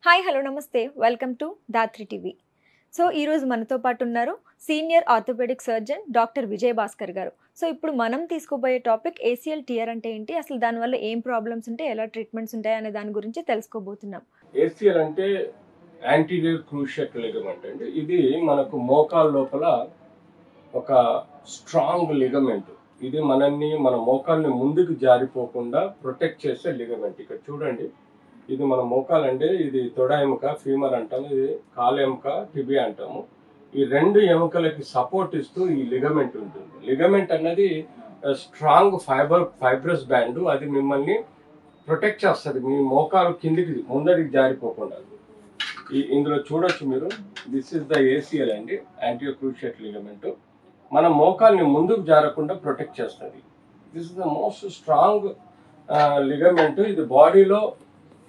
Hi hello నమస్తే welcome to Dhatri TV. So ఈరోజు మనతో పాటు ఉన్నారు senior orthopaedic surgeon doctor Vijay Bhaskar గారు. సో ఇప్పుడు మనం తీసుకోబోయే టాపిక్ ఏసీఎల్ టియర్ అంటే ఏంటి, అసలు దానివల్ల ఏం ప్రాబ్లమ్స్ ఉంటాయి, ఎలా ట్రీట్మెంట్స్ ఉంటాయి అనే దాని గురించి తెలుసుకోబోతున్నాం. ఏసీఎల్ అంటే యాంటీరియర్ క్రూషియట్ లిగమెంట్ అండి. ఇది మనకు మోకాలు లోపల ఒక స్ట్రాంగ్ లిగమెంట్. ఇది మన మోకాల్ని ముందుకు జారిపోకుండా ప్రొటెక్ట్ చేసే లిగమెంట్. ఇక్కడ చూడండి, ఇది మన మోకాలు అండి. ఇది తొడ ఎముక ఫీమర్ అంటాము, ఇది కాలు ఎముక టిబియా అంటాము. ఈ రెండు ఎముకలకి సపోర్ట్ ఇస్తూ ఈ లిగమెంట్ ఉంటుంది. లిగమెంట్ అన్నది స్ట్రాంగ్ ఫైబ్రస్ బ్యాండ్. అది మిమ్మల్ని ప్రొటెక్ట్ చేస్తుంది, మీ మోకాలు కిందికి ముందరికి జారిపోకుండా. ఇందులో చూడొచ్చు మీరు, దిస్ ఇస్ ద ఏసీఎల్ అండి, యాంటీరియర్ క్రూషియట్ లిగమెంట్. మన మోకాల్ని ముందుకు జారకుండా ప్రొటెక్ట్ చేస్తుంది. This is the most strong ligament. ఇది బాడీలో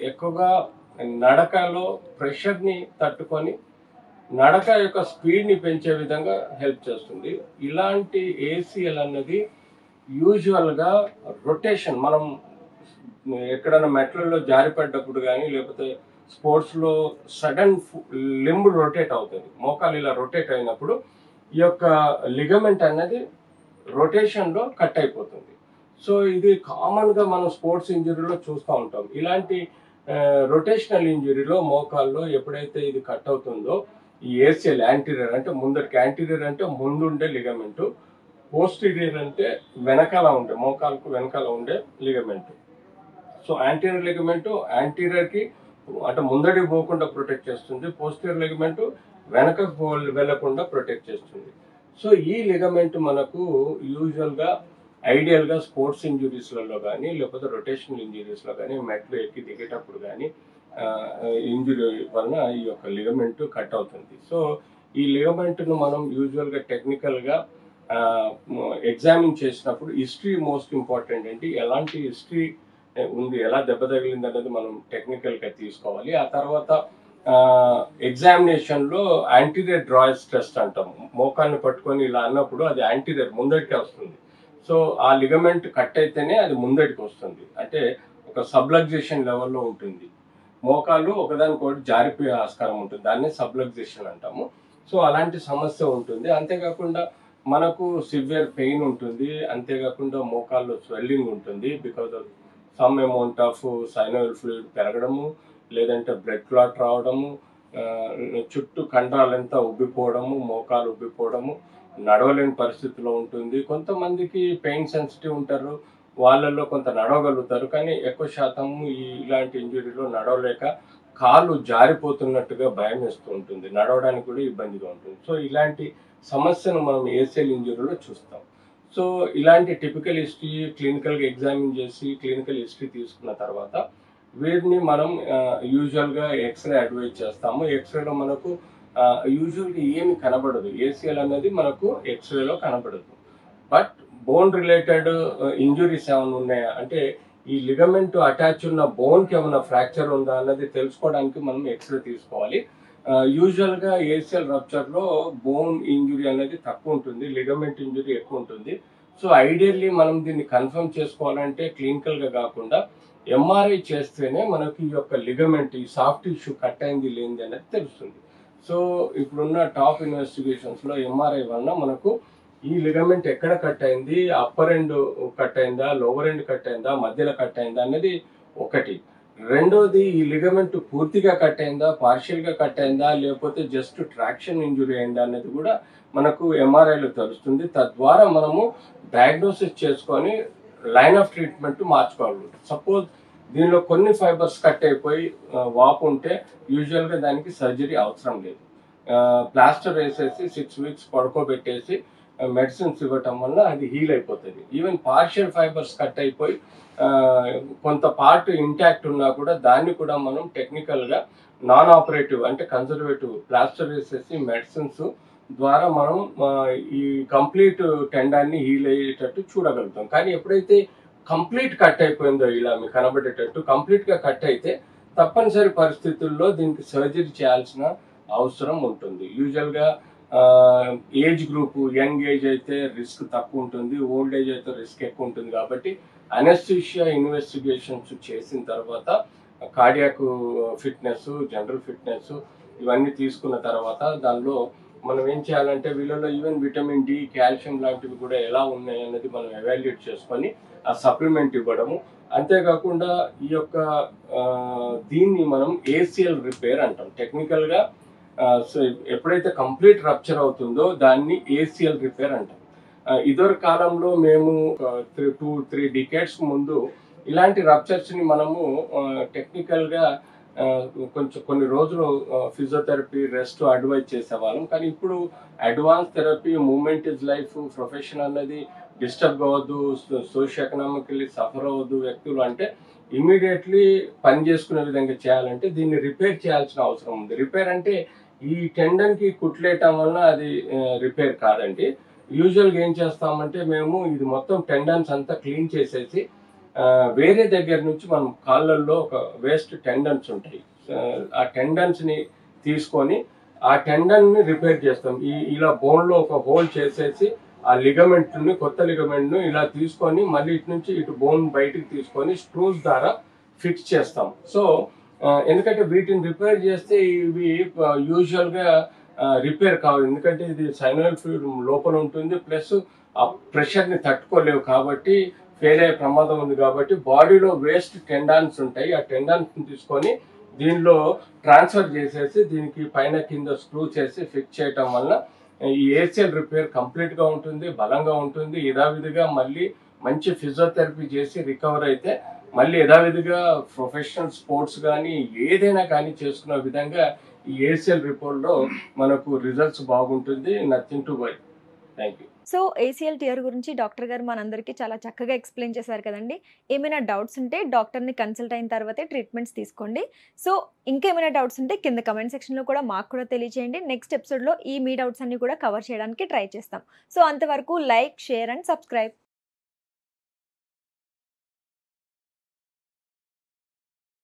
ఎక్కువగా నడకలో ప్రెషర్ని తట్టుకొని నడక యొక్క స్పీడ్ని పెంచే విధంగా హెల్ప్ చేస్తుంది. ఇలాంటి ఏసీఎల్ అన్నది యూజువల్గా రొటేషన్, మనం ఎక్కడైనా మెట్లలో జారిపడ్డప్పుడు కానీ లేకపోతే స్పోర్ట్స్లో సడన్ లింబ్ రొటేట్ అవుతుంది, మోకాలు ఇలా రొటేట్ అయినప్పుడు ఈ యొక్క లిగమెంట్ అనేది రొటేషన్లో కట్ అయిపోతుంది. సో ఇది కామన్గా మనం స్పోర్ట్స్ ఇంజరీలో చూస్తూ ఉంటాం. ఇలాంటి రొటేషనల్ ఇంజరీలో మోకాల్లో ఎప్పుడైతే ఇది కట్ అవుతుందో ఈ ఏసీఎల్, యాంటీరియర్ అంటే ముందరికి, యాంటీరియర్ అంటే ముందుండే లిగమెంటు, పోస్టీరియర్ అంటే వెనకాల ఉండే, మోకాలకు వెనకాల ఉండే లిగమెంటు. సో యాంటీరియర్ లిగమెంటు యాంటీరియర్కి అంటే ముందడికి పోకుండా ప్రొటెక్ట్ చేస్తుంది, పోస్టీరియర్ లిగమెంటు వెనకకు వెళ్లకుండా ప్రొటెక్ట్ చేస్తుంది. సో ఈ లిగమెంట్ మనకు యూజువల్గా ఐడియల్గా స్పోర్ట్స్ ఇంజురీస్లలో కానీ లేకపోతే రొటేషనల్ ఇంజురీస్లో కానీ మెట్లు ఎక్కి దిగేటప్పుడు కానీ ఇంజురీ వలన ఈ యొక్క లిగమెంట్ కట్ అవుతుంది. సో ఈ లిగమెంట్ను మనం యూజువల్గా టెక్నికల్గా ఎగ్జామిన్ చేసినప్పుడు హిస్టరీ మోస్ట్ ఇంపార్టెంట్ అండి. ఎలాంటి హిస్టరీ ఉంది, ఎలా దెబ్బ తగిలింది అనేది మనం టెక్నికల్గా తీసుకోవాలి. ఆ తర్వాత ఎగ్జామినేషన్లో యాంటీరియర్ డ్రాయర్స్ టెస్ట్ అంటాము. మోకాల్ని పట్టుకొని ఇలా అన్నప్పుడు అది యాంటీరియర్ ముందడికి వస్తుంది. సో ఆ లిగమెంట్ కట్ అయితేనే అది ముందడికి వస్తుంది, అంటే ఒక సబ్లగ్జేషన్ లెవెల్లో ఉంటుంది. మోకాలు ఒకదానికొకటి జారిపోయే ఆస్కారం ఉంటుంది, దాన్ని సబ్లగ్జేషన్ అంటాము. సో అలాంటి సమస్య ఉంటుంది. అంతేకాకుండా మనకు సివియర్ పెయిన్ ఉంటుంది, అంతేకాకుండా మోకాల్లో స్వెల్లింగ్ ఉంటుంది. Because of some amount of synovial fluid పెరగడము, లేదంటే బ్లడ్ క్లాట్ రావడము, చుట్టూ కండరాలంతా ఉబ్బిపోవడము, మోకాలు ఉబ్బిపోవడము, నడవలేని పరిస్థితిలో ఉంటుంది. కొంతమందికి పెయిన్ సెన్సిటివ్ ఉంటారు, వాళ్ళల్లో కొంత నడవగలుగుతారు, కానీ ఎక్కువ శాతం ఇలాంటి ఇంజురీలో నడవలేక కాలు జారిపోతున్నట్టుగా భయం వేస్తూ ఉంటుంది, నడవడానికి కూడా ఇబ్బందిగా ఉంటుంది. సో ఇలాంటి సమస్యను మనం ఏసీఎల్ ఇంజురీలో చూస్తాం. సో ఇలాంటి టిపికల్ హిస్టరీ క్లినికల్గా ఎగ్జామిన్ చేసి క్లినికల్ హిస్టరీ తీసుకున్న తర్వాత వీటిని మనం యూజువల్గా ఎక్స్రే అడ్వైజ్ చేస్తాము. ఎక్స్రేలో మనకు యూజువల్గా ఏమి కనబడదు, ఏసీఎల్ అనేది మనకు ఎక్స్రేలో కనబడదు. బట్ బోన్ రిలేటెడ్ ఇంజురీస్ ఏమైనా ఉన్నాయా అంటే ఈ లిగమెంట్ అటాచ్ ఉన్న బోన్కి ఏమైనా ఫ్రాక్చర్ ఉందా అన్నది తెలుసుకోవడానికి మనం ఎక్స్రే తీసుకోవాలి. యూజువల్గా ఏసీఎల్ రప్చర్లో బోన్ ఇంజురీ అనేది తక్కువ ఉంటుంది, లిగమెంట్ ఇంజురీ ఎక్కువ ఉంటుంది. సో ఐడియల్లీ మనం దీన్ని కన్ఫర్మ్ చేసుకోవాలంటే క్లినికల్గా కాకుండా ఎంఆర్ఐ చేస్తేనే మనకి ఈ యొక్క లిగమెంట్, ఈ సాఫ్ట్ టిష్యూ కట్ అయింది లేనిది అనేది తెలుస్తుంది. సో ఇప్పుడున్న టాప్ ఇన్వెస్టిగేషన్స్లో ఎంఆర్ఐ వలన మనకు ఈ లిగమెంట్ ఎక్కడ కట్ అయింది, అప్పర్ ఎండ్ కట్ అయిందా, లోవర్ ఎండ్ కట్ అయిందా, మధ్యలో కట్ అయిందా అనేది ఒకటి. రెండోది, ఈ లిగమెంట్ పూర్తిగా కట్ అయిందా, పార్షియల్గా కట్ అయిందా, లేకపోతే జస్ట్ ట్రాక్షన్ ఇంజురీ అయిందా అనేది కూడా మనకు ఎంఆర్ఐలో తెలుస్తుంది. తద్వారా మనము డయాగ్నోసిస్ చేసుకొని లైన్ ఆఫ్ ట్రీట్మెంట్ మార్చుకోవాలి. సపోజ్ దీనిలో కొన్ని ఫైబర్స్ కట్ అయిపోయి వాపు ఉంటే యూజువల్గా దానికి సర్జరీ అవసరం లేదు. ప్లాస్టర్ వేసేసి 6 weeks పడుకోబెట్టేసి మెడిసిన్స్ ఇవ్వటం వల్ల అది హీల్ అయిపోతుంది. ఈవెన్ పార్షియల్ ఫైబర్స్ కట్ అయిపోయి కొంత పార్ట్ ఇంటాక్ట్ ఉన్నా కూడా దాన్ని కూడా మనం టెక్నికల్గా నాన్ ఆపరేటివ్ అంటే కన్సర్వేటివ్ ప్లాస్టర్ వేసేసి మెడిసిన్స్ ద్వారా మనం ఈ కంప్లీట్ టెండాన్ని హీల్ అయ్యేటట్టు చూడగలుగుతాం. కానీ ఎప్పుడైతే కంప్లీట్ కట్ అయిపోయిందో, ఇలా మీకు కనబడేటట్టు కంప్లీట్గా కట్ అయితే తప్పనిసరి పరిస్థితుల్లో దీనికి సర్జరీ చేయాల్సిన అవసరం ఉంటుంది. యూజువల్గా ఏజ్ గ్రూప్, యంగ్ ఏజ్ అయితే రిస్క్ తక్కువ ఉంటుంది, ఓల్డ్ ఏజ్ అయితే రిస్క్ ఎక్కువ ఉంటుంది. కాబట్టి అనెస్థీషియా ఇన్వెస్టిగేషన్స్ చేసిన తర్వాత కార్డియాక్ ఫిట్నెస్, జనరల్ ఫిట్నెస్ ఇవన్నీ తీసుకున్న తర్వాత దానిలో మనం ఏం చేయాలంటే వీళ్ళలో ఈవెన్ విటమిన్ డి, కాల్షియం లాంటివి కూడా ఎలా ఉన్నాయి అనేది మనం ఎవాల్యుయేట్ చేసుకొని ఆ సప్లిమెంట్ ఇవ్వడము. అంతేకాకుండా ఈ యొక్క దీన్ని మనం ఏసీఎల్ రిపేర్ అంటాం. టెక్నికల్గా సో ఎప్పుడైతే కంప్లీట్ రప్చర్ అవుతుందో దాన్ని ఏసీఎల్ రిపేర్ అంటాం. ఇదివరకు కాలంలో మేము 2-3 డికేడ్స్ ముందు ఇలాంటి రప్చర్స్ని మనము టెక్నికల్గా కొంచెం కొన్ని రోజులు ఫిజియోథెరపీ, రెస్ట్ అడ్వైజ్ చేసేవాళ్ళం. కానీ ఇప్పుడు advance therapy, movement is life, profession అన్నది డిస్టర్బ్ అవ్వద్దు, సోషియో ఎకనామికల్లీ సఫర్ అవ్వద్దు వ్యక్తులు అంటే ఇమీడియట్లీ పని చేసుకునే విధంగా చేయాలంటే దీన్ని రిపేర్ చేయాల్సిన అవసరం ఉంది. రిపేర్ అంటే ఈ టెండన్కి కుట్లేయటం వలన అది రిపేర్ కాదండి. యూజువల్గా ఏం చేస్తామంటే మేము ఇది మొత్తం టెండన్స్ అంతా క్లీన్ చేసేసి వేరే దగ్గర నుంచి మనం కాళ్ళల్లో ఒక వేస్ట్ టెండన్స్ ఉంటాయి, ఆ టెండన్స్ని తీసుకొని ఆ టెండన్ని రిపేర్ చేస్తాం. ఇలా బోన్లో ఒక హోల్ చేసేసి ఆ లిగమెంట్ని, కొత్త లిగమెంట్ను ఇలా తీసుకొని మళ్ళీ ఇటు నుంచి ఇటు బోన్ బయటికి తీసుకొని స్క్రూస్ ద్వారా ఫిక్స్ చేస్తాం. సో ఎందుకంటే వీటిని రిపేర్ చేస్తే ఇవి యూజువల్గా రిపేర్ కావు, ఎందుకంటే ఇది సైనల్ ఫ్లూయిడ్ లోపల ఉంటుంది, ప్లస్ ఆ ప్రెషర్ని తట్టుకోలేవు కాబట్టి ఫెయిల్ అయ్యే ప్రమాదం ఉంది. కాబట్టి బాడీలో వేస్ట్ టెండాన్స్ ఉంటాయి, ఆ టెండాన్స్ తీసుకొని దీనిలో ట్రాన్స్ఫర్ చేసేసి దీనికి పైన కింద స్క్రూ చేసి ఫిక్స్ చేయటం వల్ల ఈ ఏసీఎల్ రిపేర్ కంప్లీట్గా ఉంటుంది, బలంగా ఉంటుంది. యథావిధిగా మళ్ళీ మంచి ఫిజియోథెరపీ చేసి రికవర్ అయితే మళ్ళీ యథావిధిగా ప్రొఫెషనల్ స్పోర్ట్స్ కానీ ఏదైనా కానీ చేసుకునే విధంగా ఈ ఏసీఎల్ రిపోర్ట్లో మనకు రిజల్ట్స్ బాగుంటుంది. Nothing to worry. Thank you. So ACL tear గురించి డాక్టర్ గారు మనందరికీ చాలా చక్కగా ఎక్స్ప్లెయిన్ చేశారు కదండి. ఏమైనా డౌట్స్ ఉంటే డాక్టర్ని కన్సల్ట్ అయిన తర్వాతే ట్రీట్మెంట్స్ తీసుకోండి. సో ఇంకేమైనా డౌట్స్ ఉంటే కింద కమెంట్ సెక్షన్లో కూడా మాకు కూడా తెలియజేయండి. నెక్స్ట్ ఎపిసోడ్లో మీ డౌట్స్ అన్ని కూడా కవర్ చేయడానికి ట్రై చేస్తాం. సో అంతవరకు లైక్, షేర్ అండ్ సబ్స్క్రైబ్.